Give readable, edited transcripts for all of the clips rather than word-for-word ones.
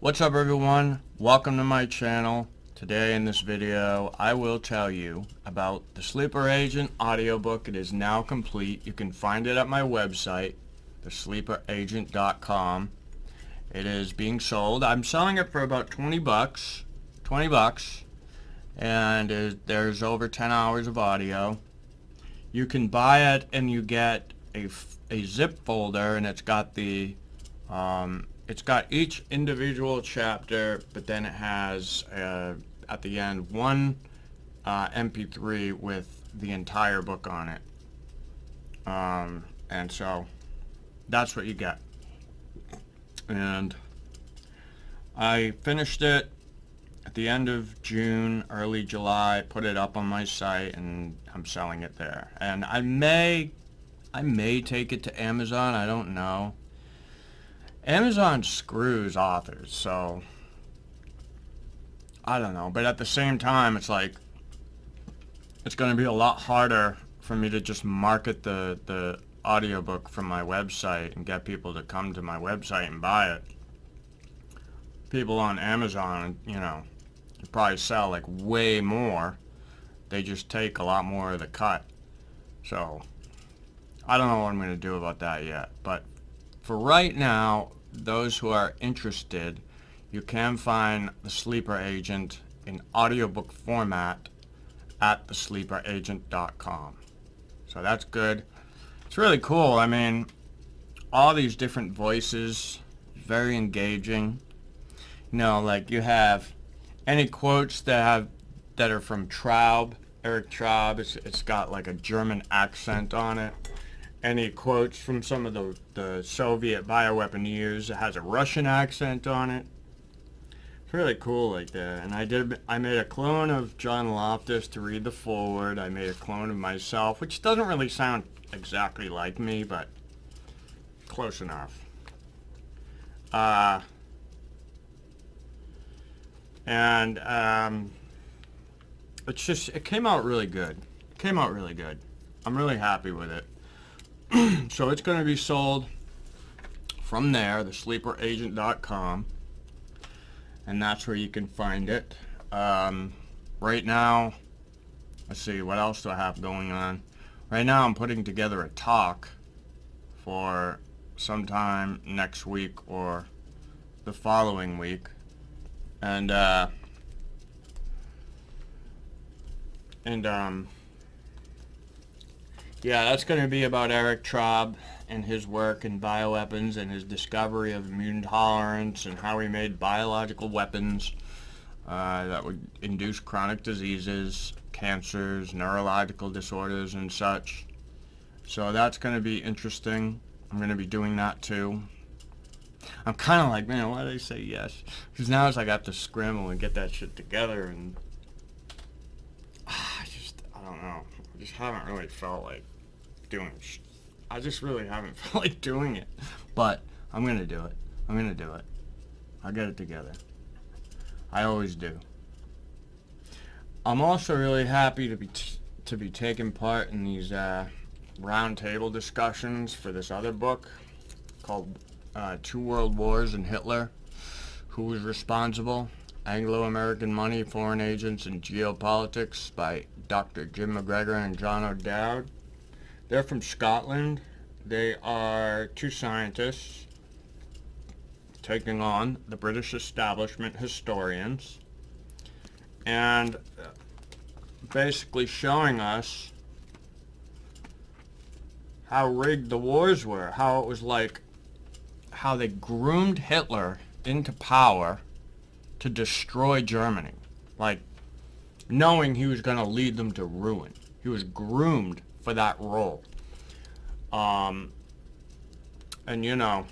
What's up everyone? Welcome to my channel. Today in this video I will tell you about the Sleeper Agent audiobook. It is now complete. You can find it at my website, thesleeperagent.com. It is being sold. I'm selling it for about 20 bucks. And there's over 10 hours of audio. You can buy it and you get a zip folder, and it's got each individual chapter, but then it has at the end one MP3 with the entire book on it. And so that's what you get. And I finished it at the end of June, early July, put it up on my site, and I'm selling it there. And I may take it to Amazon, I don't know. Amazon screws authors, so I don't know. But at the same time, it's like it's going to be a lot harder for me to just market the audiobook from my website and get people to come to my website and buy it. People on Amazon, you probably sell like way more. They just take a lot more of the cut. So I don't know what I'm going to do about that yet. But for right now, those who are interested, you can find The Sleeper Agent in audiobook format at thesleeperagent.com. So that's good. It's really cool. I mean, all these different voices, very engaging. Like you have any quotes that are from Eric Traub. It's got like a German accent on it. Any quotes from some of the Soviet bioweapon years, it has a Russian accent on it. It's really cool like that. And I made a clone of John Loftus to read the foreword. I made a clone of myself, which doesn't really sound exactly like me, but close enough. It came out really good. I'm really happy with it. So it's going to be sold from there, thesleeperagent.com, and that's where you can find it. Right now, let's see, what else do I have going on? Right now I'm putting together a talk for sometime next week or the following week. And yeah, that's going to be about Eric Traub and his work in bioweapons and his discovery of immune tolerance and how he made biological weapons that would induce chronic diseases, cancers, neurological disorders, and such. So that's going to be interesting. I'm going to be doing that too. I'm kind of like, man, why did I say yes? Because now it's like I have to scramble and get that shit together, and I don't know. I just haven't really felt like doing it. I just really haven't felt like doing it. But I'm going to do it. I'll get it together. I always do. I'm also really happy to be taking part in these roundtable discussions for this other book called Two World Wars and Hitler. Who was responsible? Anglo-American Money, Foreign Agents, and Geopolitics by Dr. Jim McGregor and John O'Dowd. They're from Scotland. They are two scientists taking on the British establishment historians and basically showing us how rigged the wars were, how it was like how they groomed Hitler into power to destroy Germany, like knowing he was going to lead them to ruin. He was groomed for that role. And it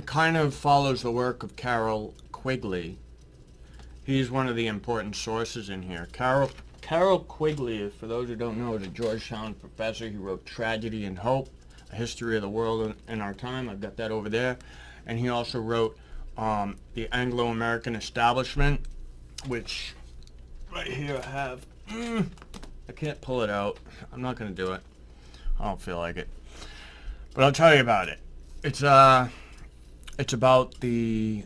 kind of follows the work of Carroll Quigley. He's one of the important sources in here. Carroll Quigley, for those who don't know, is a Georgetown professor. He wrote Tragedy and Hope, A History of the World in Our Time. I've got that over there. And he also wrote The Anglo-American Establishment, which right here I have. I can't pull it out. I'm not going to do it. I don't feel like it. But I'll tell you about it. It's it's about the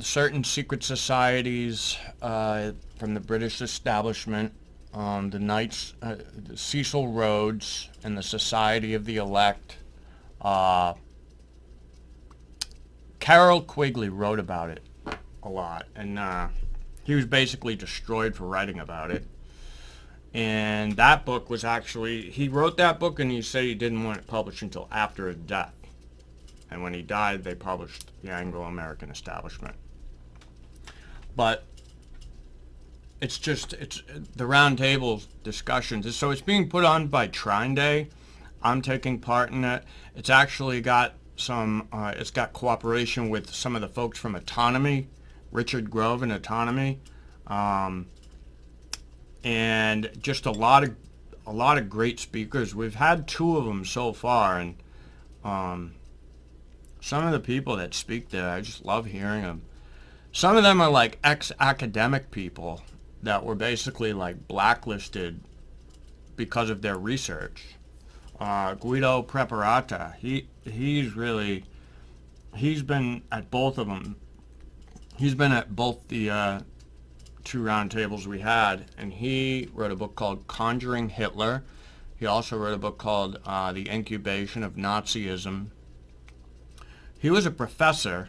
certain secret societies from the British establishment, the Knights, Cecil Rhodes, and the Society of the Elect. Uh, Carol Quigley wrote about it a lot, and he was basically destroyed for writing about it. And that book was actually, he wrote that book and he said he didn't want it published until after his death. And when he died, they published the Anglo-American Establishment. But it's the round table discussions. So it's being put on by Trine Day. I'm taking part in it. It's actually got it's got cooperation with some of the folks from Autonomy, Richard Grove and Autonomy. And just a lot of great speakers. We've had 2 of them so far, and some of the people that speak there, I just love hearing them. Some of them are like ex-academic people that were basically like blacklisted because of their research. Guido Preparata, he's been at both of them. He's been at both the 2 roundtables we had, and he wrote a book called Conjuring Hitler. He also wrote a book called The Incubation of Nazism. He was a professor,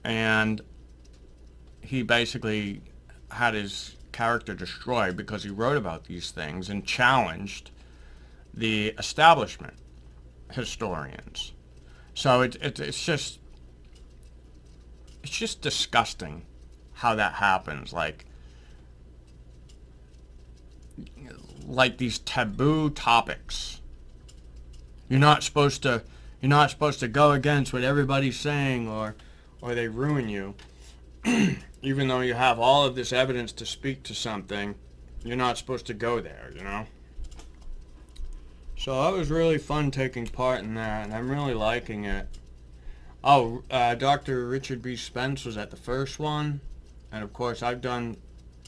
and he basically had his character destroyed because he wrote about these things and challenged the establishment historians. So it's just disgusting how that happens. Like these taboo topics. You're not supposed to go against what everybody's saying, or they ruin you. Even though you have all of this evidence to speak to something, you're not supposed to go there, you know? So that was really fun taking part in that, and I'm really liking it. Oh, Dr. Richard B. Spence was at the first one, and of course I've done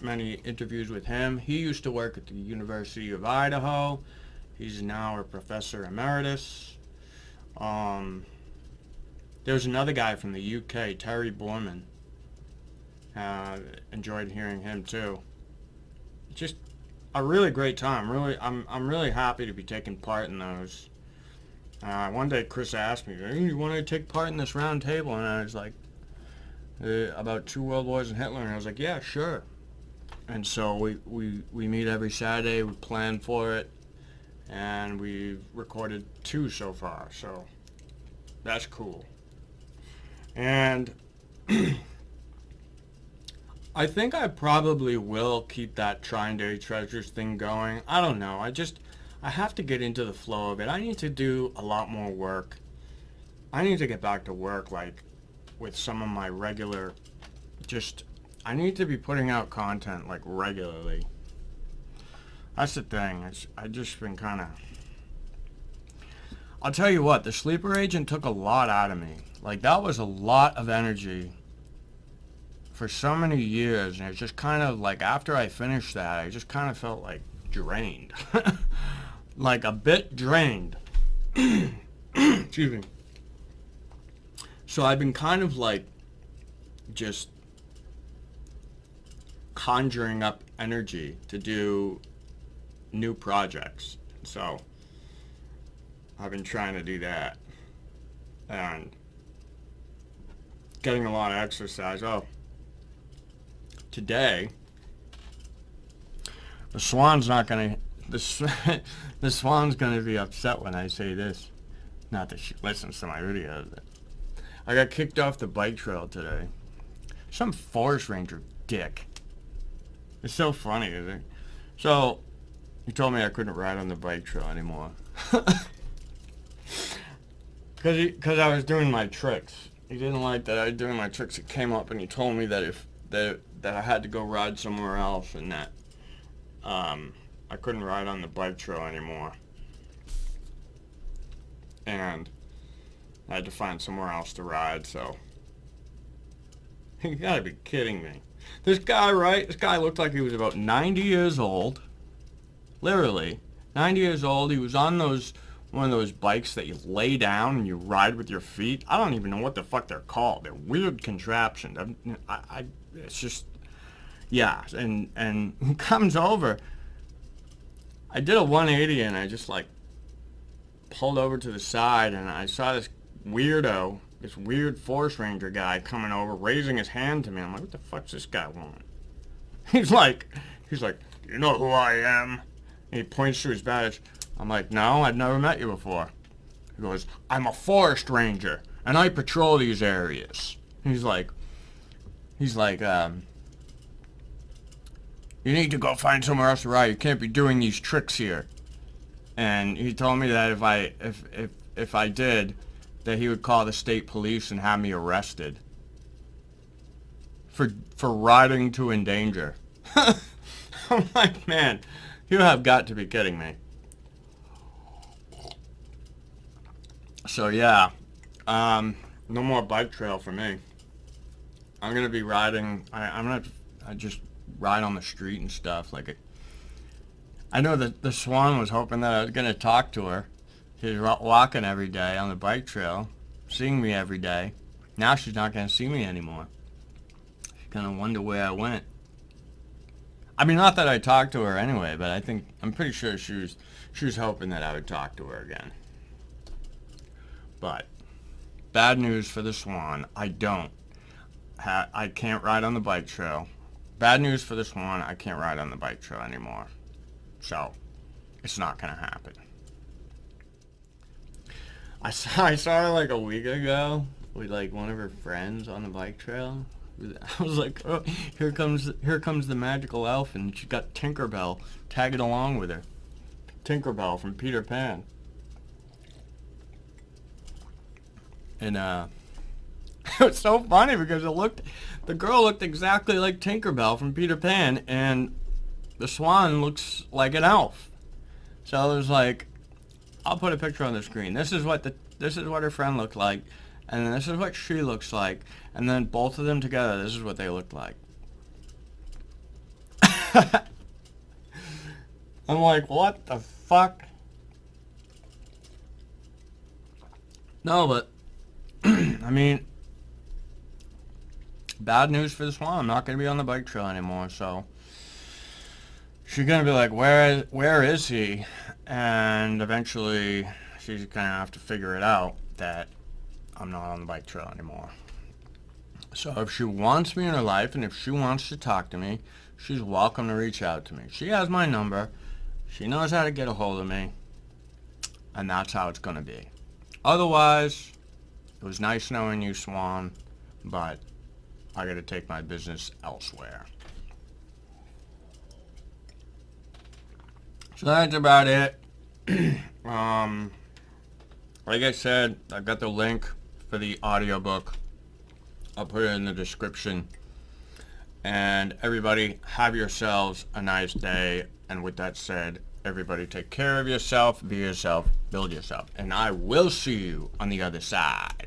many interviews with him. He used to work at the University of Idaho. He's now a professor emeritus. There's another guy from the UK, Terry Borman. Enjoyed hearing him too. Just a really great time. I'm really happy to be taking part in those. One day Chris asked me, "Hey, you want to take part in this round table?" And I was like, about 2 world wars and Hitler, and I was like, yeah, sure. And so we meet every Saturday, we plan for it, and we've recorded 2 so far, so that's cool. And I think I probably will keep that Trine Day Treasures thing going. I don't know, I have to get into the flow of it. I need to do a lot more work. I need to get back to work, like, with some of my regular, I need to be putting out content, like, regularly. That's the thing. I just been kind of... I'll tell you what, the Sleeper Agent took a lot out of me. Like, that was a lot of energy for so many years, and it's just kind of, like, after I finished that, I just kind of felt, like, drained. Like, a bit drained. Excuse me. So I've been kind of, like, just conjuring up energy to do new projects. So I've been trying to do that and getting a lot of exercise. Oh, today the Swan's gonna be upset when I say this. Not that she listens to my videos. I got kicked off the bike trail today. Some forest ranger dick. It's so funny, isn't it? So, he told me I couldn't ride on the bike trail anymore. Because I was doing my tricks. He didn't like that I was doing my tricks. It came up and he told me that that I had to go ride somewhere else, and that I couldn't ride on the bike trail anymore. And I had to find somewhere else to ride, so... You gotta be kidding me. This guy, right? This guy looked like he was about 90 years old. Literally. 90 years old. He was on those one of those bikes that you lay down and you ride with your feet. I don't even know what the fuck they're called. They're weird contraptions. It's just, yeah. And who comes over? I did a 180 and I just like pulled over to the side and I saw this weirdo, this weird forest ranger guy coming over, raising his hand to me. I'm like, what the fuck's this guy want? He's like, do you know who I am? And he points to his badge. I'm like, no, I've never met you before. He goes, I'm a forest ranger and I patrol these areas. He's like, you need to go find somewhere else to ride. You can't be doing these tricks here. And he told me that if I did, that he would call the state police and have me arrested for riding to endanger. I'm like, man, you have got to be kidding me. So yeah, no more bike trail for me. I'm gonna be riding. I just ride on the street and stuff. Like, I know that the Swan was hoping that I was gonna talk to her. She's walking every day on the bike trail, seeing me every day. Now she's not gonna see me anymore. She's gonna wonder where I went. I mean, not that I talked to her anyway, but I'm pretty sure she was hoping that I would talk to her again. But bad news for the Swan. I can't ride on the bike trail. Bad news for the Swan. I can't ride on the bike trail anymore. So it's not gonna happen. I saw her like a week ago with like one of her friends on the bike trail. I was like, oh, here comes the magical elf, and she got Tinkerbell tagging along with her. Tinkerbell from Peter Pan. And it was so funny because the girl looked exactly like Tinkerbell from Peter Pan, and the Swan looks like an elf. So it was like, I'll put a picture on the screen. This is what her friend looked like, and then this is what she looks like, and then both of them together, this is what they look like. I'm like, what the fuck? No, but I mean, bad news for the Swan. I'm not gonna be on the bike trail anymore, so she's gonna be like, where is he? And eventually she's gonna have to figure it out that I'm not on the bike trail anymore. So if she wants me in her life and if she wants to talk to me, she's welcome to reach out to me. She has my number. She knows how to get a hold of me. And that's how it's gonna be. Otherwise, it was nice knowing you, Swan, but I gotta take my business elsewhere. So that's about it. Like I said, I've got the link for the audiobook. I'll put it in the description. And everybody, have yourselves a nice day. And with that said, everybody take care of yourself, be yourself, build yourself. And I will see you on the other side.